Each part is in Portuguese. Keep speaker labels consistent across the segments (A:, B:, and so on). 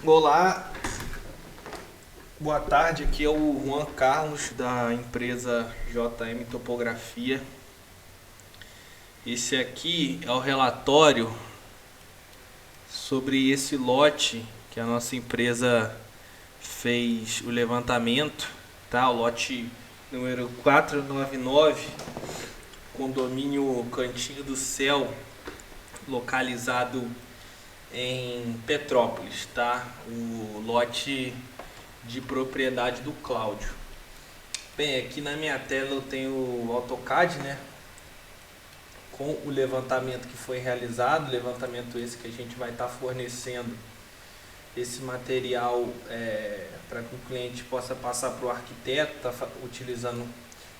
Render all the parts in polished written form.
A: Olá, boa tarde, aqui é o Juan Carlos da empresa JM Topografia. Esse aqui é o relatório sobre esse lote que a nossa empresa fez o levantamento, tá? O lote número 499, condomínio Cantinho do Céu, localizado em Petrópolis, tá? O lote de propriedade do Cláudio. Bem, aqui na minha tela eu tenho o AutoCAD, né? Com o levantamento que foi realizado, levantamento esse que a gente vai estar fornecendo esse material para que o cliente possa passar para o arquiteto, tá utilizando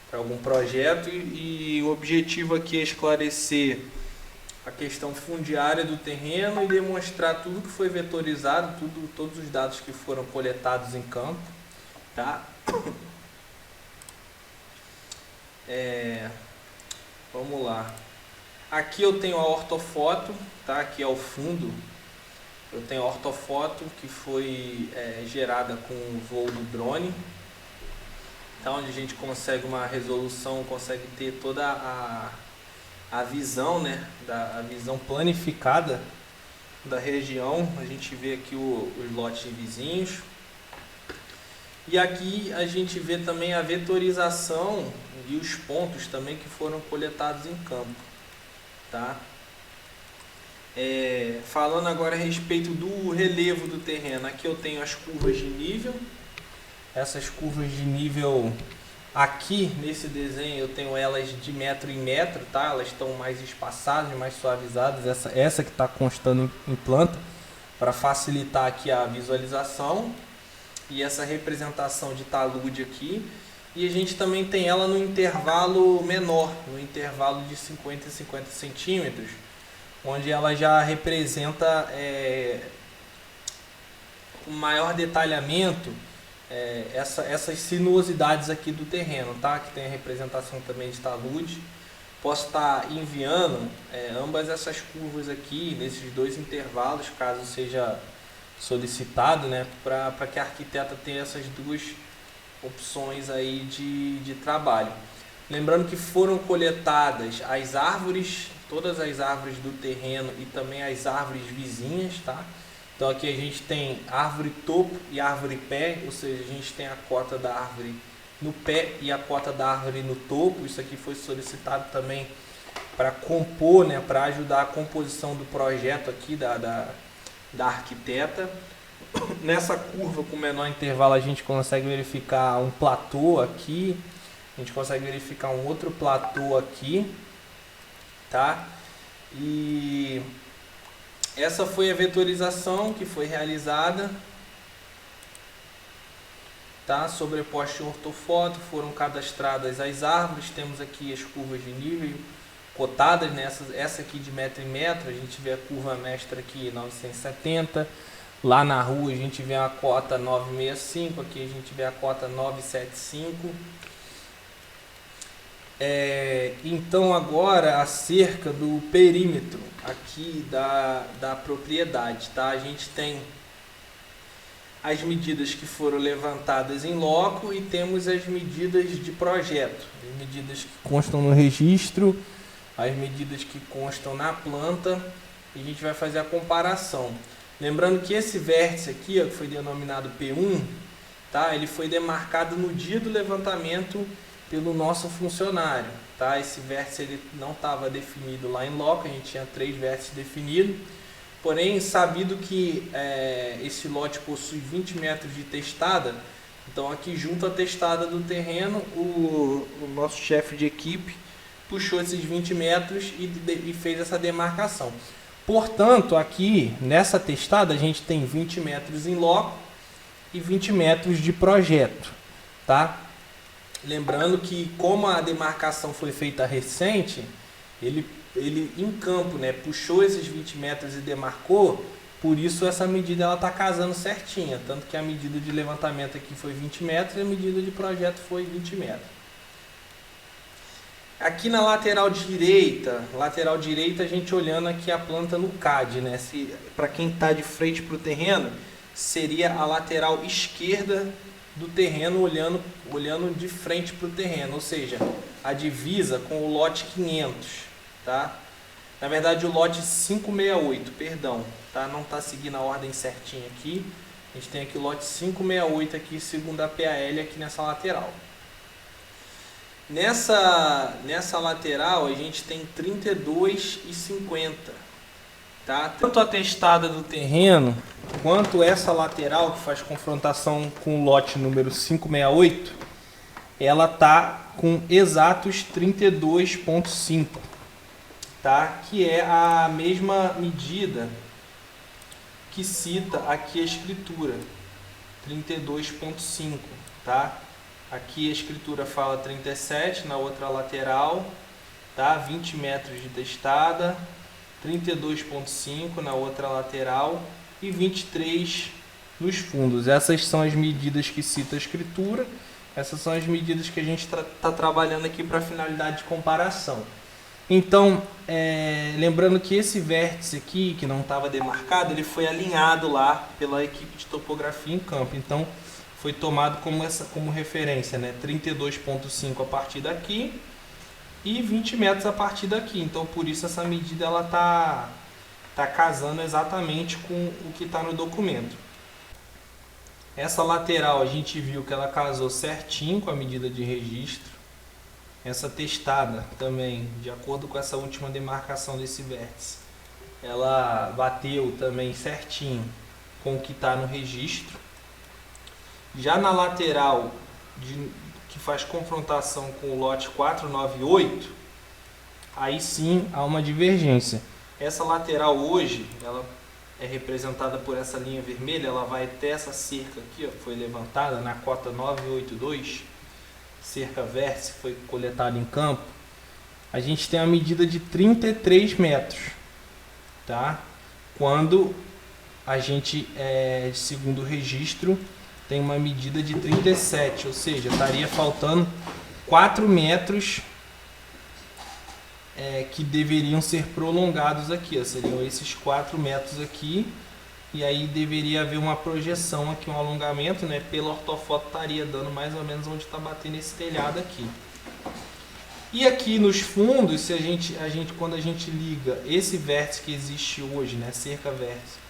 A: para algum projeto, e o objetivo aqui é esclarecer a questão fundiária do terreno e demonstrar tudo que foi vetorizado, todos os dados que foram coletados em campo, tá? Vamos lá. Aqui eu tenho a ortofoto, tá? Aqui é o fundo. Eu tenho a ortofoto que foi gerada com o voo do drone, tá? Onde a gente consegue uma resolução, consegue ter toda a visão, né, a visão planificada da região. A gente vê aqui os lotes vizinhos, e aqui a gente vê também a vetorização e os pontos também que foram coletados em campo, tá? Falando agora a respeito do relevo do terreno, aqui eu tenho as curvas de nível. Essas curvas de nível aqui nesse desenho eu tenho elas de metro em metro, tá? Elas estão mais espaçadas, mais suavizadas. Essa que está constando em planta, para facilitar aqui a visualização, e essa representação de talude aqui. E a gente também tem ela no intervalo menor, no intervalo de 50 e 50 centímetros, onde ela já representa um maior detalhamento, essas sinuosidades aqui do terreno, tá? Que tem a representação também de talude. Posso estar enviando ambas essas curvas aqui nesses dois intervalos, caso seja solicitado, né? Para que a arquiteta tenha essas duas opções aí de trabalho. Lembrando que foram coletadas as árvores, todas as árvores do terreno e também as árvores vizinhas, tá? Então aqui a gente tem árvore topo e árvore pé, ou seja, a gente tem a cota da árvore no pé e a cota da árvore no topo. Isso aqui foi solicitado também para compor, né, para ajudar a composição do projeto aqui da arquiteta. Nessa curva com menor intervalo a gente consegue verificar um platô aqui, a gente consegue verificar um outro platô aqui, tá? E essa foi a vetorização que foi realizada, tá? Sobreposta em ortofoto, foram cadastradas as árvores. Temos aqui as curvas de nível cotadas, né? Essa aqui de metro em metro, a gente vê a curva mestra aqui 970. Lá na rua a gente vê a cota 965, aqui a gente vê a cota 975. Então agora acerca do perímetro aqui da propriedade, tá? A gente tem as medidas que foram levantadas em loco e temos as medidas de projeto, as medidas que constam no registro, as medidas que constam na planta, e a gente vai fazer a comparação. Lembrando que esse vértice aqui, ó, que foi denominado P1, tá? Ele foi demarcado no dia do levantamento pelo nosso funcionário, tá? Esse vértice ele não estava definido lá em loco, a gente tinha 3 vértices definidos, porém sabido que esse lote possui 20 metros de testada, então aqui junto à testada do terreno, o nosso chefe de equipe puxou esses 20 metros e fez essa demarcação. Portanto, aqui nessa testada a gente tem 20 metros em loco e 20 metros de projeto, tá? Lembrando que como a demarcação foi feita recente, ele em campo, né, puxou esses 20 metros e demarcou, por isso essa medida ela está casando certinha, tanto que a medida de levantamento aqui foi 20 metros e a medida de projeto foi 20 metros. Aqui na lateral direita a gente olhando aqui a planta no CAD, né? Para quem está de frente para o terreno, seria a lateral esquerda do terreno, olhando de frente para o terreno, ou seja, a divisa com o lote 500, tá? Na verdade, o lote 568, perdão, tá? Não está seguindo a ordem certinha aqui. A gente tem aqui o lote 568 aqui, segundo a PAL, aqui nessa lateral. Nessa lateral, a gente tem 32,50, tá? Tanto a testada do terreno, quanto essa lateral, que faz confrontação com o lote número 568, ela tá com exatos 32,5, tá? Que é a mesma medida que cita aqui a escritura, 32,5, tá? Aqui a escritura fala 37, na outra lateral, tá? 20 metros de testada, 32,5 na outra lateral e 23 nos fundos. Essas são as medidas que cita a escritura, essas são as medidas que a gente está trabalhando aqui para finalidade de comparação. Então, lembrando que esse vértice aqui, que não estava demarcado, ele foi alinhado lá pela equipe de topografia em campo. Então, foi tomado como referência, né? 32,5 a partir daqui e 20 metros a partir daqui. Então, por isso essa medida ela tá casando exatamente com o que está no documento. Essa lateral a gente viu que ela casou certinho com a medida de registro. Essa testada também, de acordo com essa última demarcação desse vértice, ela bateu também certinho com o que está no registro. Já na lateral, que faz confrontação com o lote 498, aí sim há uma divergência. Essa lateral hoje, ela é representada por essa linha vermelha, ela vai até essa cerca aqui, ó, foi levantada na cota 982, cerca vértice, foi coletada em campo. A gente tem a medida de 33 metros, tá? Quando a gente, segundo o registro, tem uma medida de 37, ou seja, estaria faltando 4 metros que deveriam ser prolongados aqui, ó. Seriam esses 4 metros aqui, e aí deveria haver uma projeção aqui, um alongamento, né? Pela ortofoto estaria dando mais ou menos onde está batendo esse telhado aqui. E aqui nos fundos, se quando a gente liga esse vértice que existe hoje, né? Cerca vértice,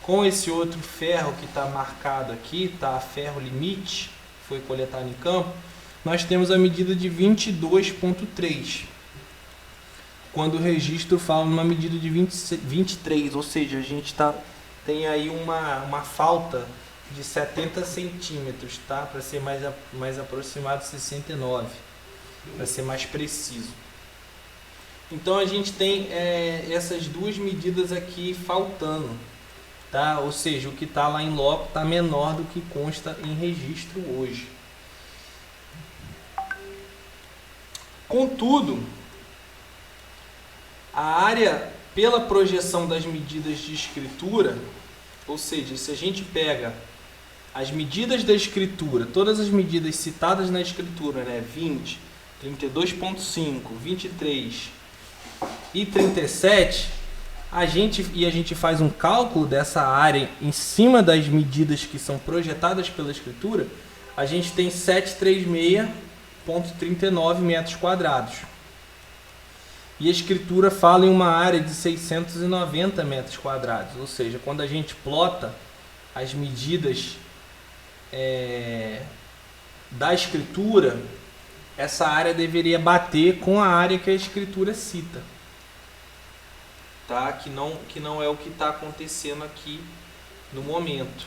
A: com esse outro ferro que está marcado aqui, tá? Ferro limite, foi coletado em campo, nós temos a medida de 22,3. Quando o registro fala numa medida de 23, ou seja, a gente tem aí uma falta de 70 centímetros, tá? Para ser mais aproximado, 69, para ser mais preciso. Então a gente tem essas duas medidas aqui faltando, tá? Ou seja, o que está lá em loco está menor do que consta em registro hoje. Contudo, a área, pela projeção das medidas de escritura, ou seja, se a gente pega as medidas da escritura, todas as medidas citadas na escritura, né, 20, 32,5, 23 e 37, a gente faz um cálculo dessa área em cima das medidas que são projetadas pela escritura, a gente tem 736,39 metros quadrados. E a escritura fala em uma área de 690 metros quadrados, ou seja, quando a gente plota as medidas da escritura, essa área deveria bater com a área que a escritura cita, tá? Que não é o que está acontecendo aqui no momento.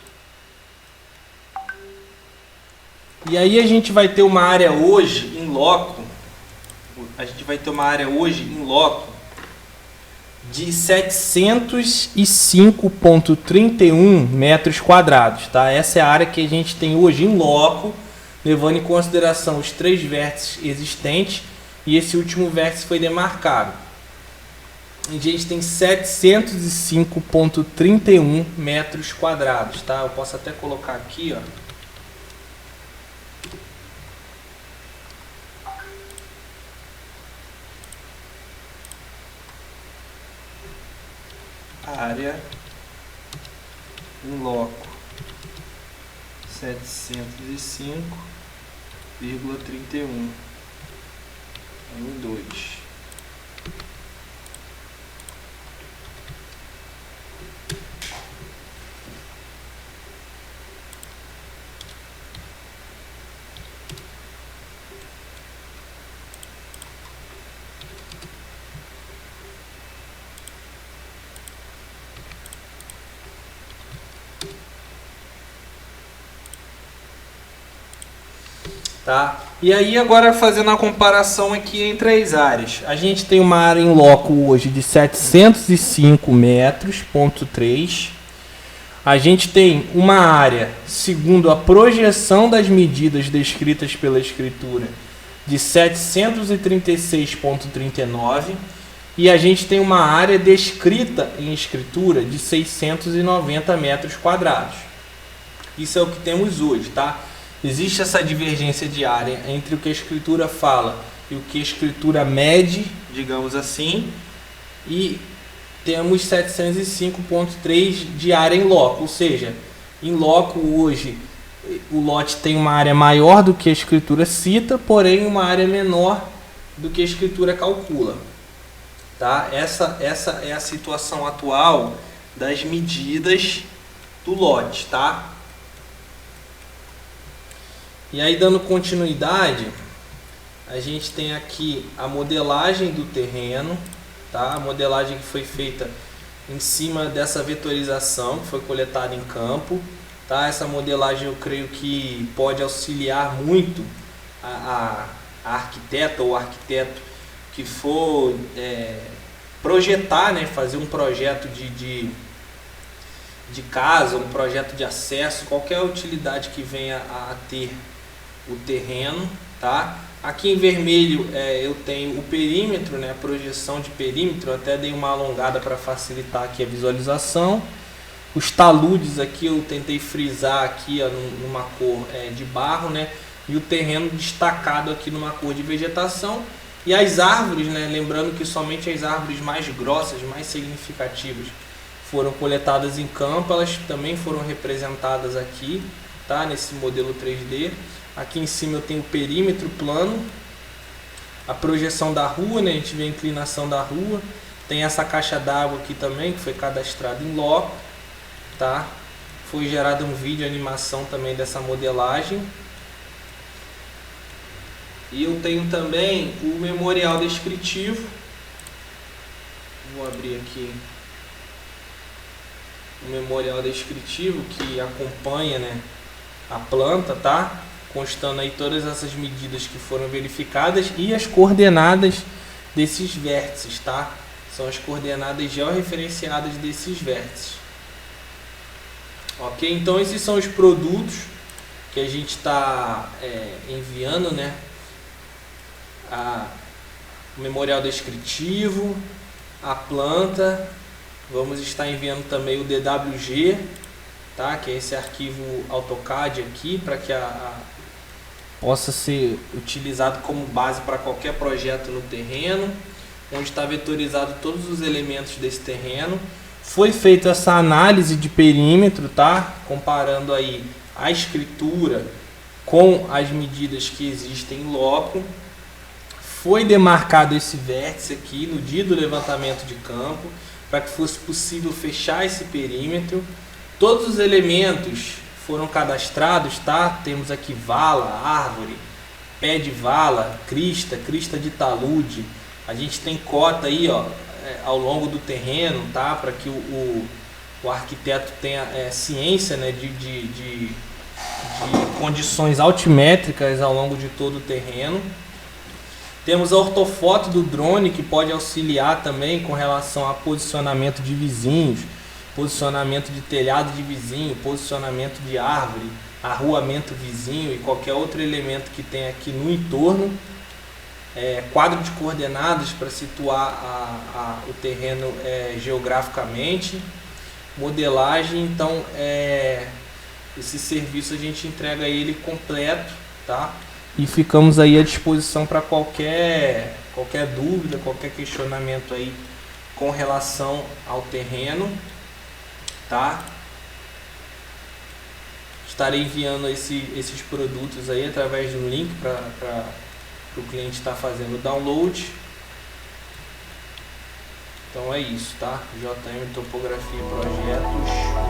A: E aí a gente vai ter uma área hoje em loco, de 705,31 metros quadrados, tá? Essa é a área que a gente tem hoje em loco, levando em consideração os 3 vértices existentes e esse último vértice foi demarcado. A gente tem 705,31 metros quadrados, tá? Eu posso até colocar aqui, ó. Área em loco. 705,31 M2. Tá? E aí agora fazendo a comparação aqui entre as áreas, a gente tem uma área em loco hoje de 705 metros, ponto 3. A gente tem uma área, segundo a projeção das medidas descritas pela escritura, de 736,39, e a gente tem uma área descrita em escritura de 690 metros quadrados. Isso é o que temos hoje, tá? Existe essa divergência de área entre o que a escritura fala e o que a escritura mede, digamos assim, e temos 705,3 de área em loco, ou seja, em loco hoje o lote tem uma área maior do que a escritura cita, porém uma área menor do que a escritura calcula. Tá? Essa é a situação atual das medidas do lote, tá? E aí, dando continuidade, a gente tem aqui a modelagem do terreno, tá? A modelagem que foi feita em cima dessa vetorização que foi coletada em campo, tá? Essa modelagem eu creio que pode auxiliar muito a arquiteta ou arquiteto que for projetar, né? Fazer um projeto de casa, um projeto de acesso, qualquer utilidade que venha a ter o terreno, tá? Aqui em vermelho eu tenho o perímetro, né? A projeção de perímetro, eu até dei uma alongada para facilitar aqui a visualização. Os taludes aqui eu tentei frisar aqui, ó, numa cor de barro, né? E o terreno destacado aqui numa cor de vegetação. E as árvores, né? Lembrando que somente as árvores mais grossas, mais significativas, foram coletadas em campo, elas também foram representadas aqui, tá? Nesse modelo 3D. Aqui em cima eu tenho o perímetro plano, a projeção da rua, né? A gente vê a inclinação da rua. Tem essa caixa d'água aqui também, que foi cadastrada em loco, tá? Foi gerado um vídeo, animação também dessa modelagem. E eu tenho também o memorial descritivo. Vou abrir aqui o memorial descritivo que acompanha, né, a planta, tá? Constando aí todas essas medidas que foram verificadas e as coordenadas desses vértices, tá? São as coordenadas georreferenciadas desses vértices. Ok? Então esses são os produtos que a gente está enviando, né? O memorial descritivo, a planta. Vamos estar enviando também o DWG, tá? Que é esse arquivo AutoCAD aqui, para que possa ser utilizado como base para qualquer projeto no terreno, onde está vetorizado todos os elementos desse terreno. Foi feita essa análise de perímetro, tá? Comparando aí a escritura com as medidas que existem em loco. Foi demarcado esse vértice aqui no dia do levantamento de campo, para que fosse possível fechar esse perímetro. Todos os elementos foram cadastrados, tá? Temos aqui vala, árvore, pé de vala, crista de talude. A gente tem cota aí, ó, ao longo do terreno, tá? Para que o arquiteto tenha ciência, né, de condições altimétricas ao longo de todo o terreno. Temos a ortofoto do drone, que pode auxiliar também com relação a posicionamento de vizinhos, posicionamento de telhado de vizinho, posicionamento de árvore, arruamento vizinho e qualquer outro elemento que tem aqui no entorno. Quadro de coordenadas para situar o terreno geograficamente. Modelagem. Então esse serviço a gente entrega ele completo, tá? E ficamos aí à disposição para qualquer dúvida, qualquer questionamento aí com relação ao terreno, tá? Estarei enviando esses produtos aí através de um link para o cliente estar fazendo o download. Então é isso, tá? JM Topografia e Projetos.